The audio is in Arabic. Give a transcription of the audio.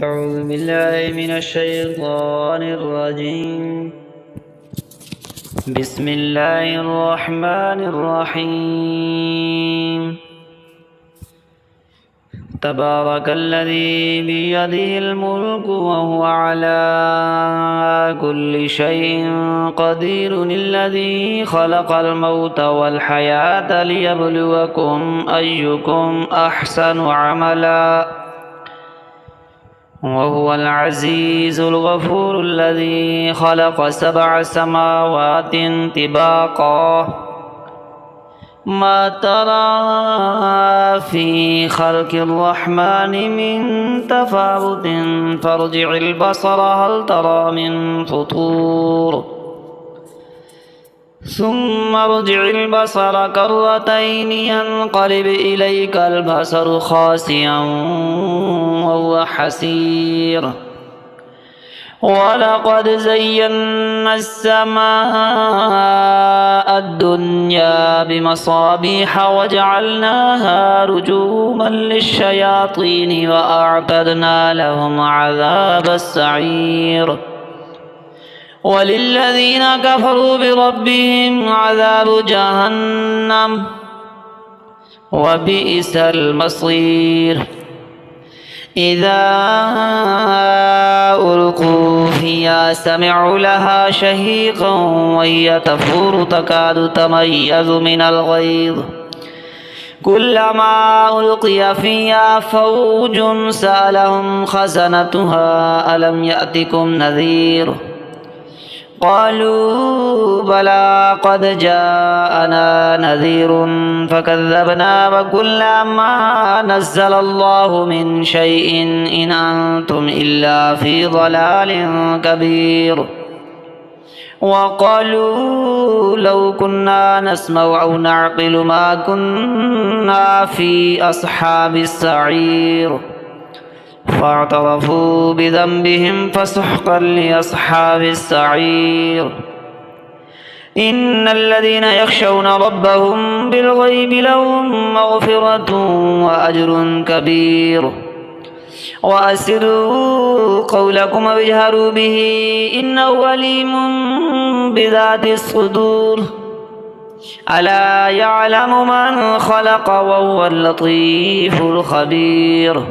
أعوذ بالله من الشيطان الرجيم. بسم الله الرحمن الرحيم. تبارك الذي بيده الملك وهو على كل شيء قدير، الذي خلق الموت والحياة ليبلوكم أيكم أحسن عملا، وهو العزيز الغفور، الذي خلق 7 سماوات طباقا، ما ترى في خلق الرحمن من تفاوت، فارجع البصر هل ترى من فطور، ثم ارجع البصر كرتين ينقلب إليك البصر خاسئا وهو حسير. ولقد زينا السماء الدنيا بمصابيح وجعلناها رجوما للشياطين وأعتدنا لهم عذاب السعير. وللذين كفروا بربهم عذاب جهنم وبئس المصير. إذا ألقوا فيها سمعوا لها شهيقا وهي تفور تكاد تميز من الغيظ، كلما ألقي فيها فوج سألهم خزنتها ألم يأتكم نذير، قالوا بلى قد جاءنا نذير فكذبنا وقلنا ما نزل الله من شيء إن أنتم إلا في ضلال كبير. وقالوا لو كنا نسمع أو نعقل ما كنا في أصحاب السعير، فاعترفوا بذنبهم فسحقا لأصحاب السعير. إن الذين يخشون ربهم بالغيب لهم مغفرة وأجر كبير. وأسروا قولكم واجهروا به إنه عليم بذات الصدور، ألا يعلم من خلق وهو اللطيف الخبير.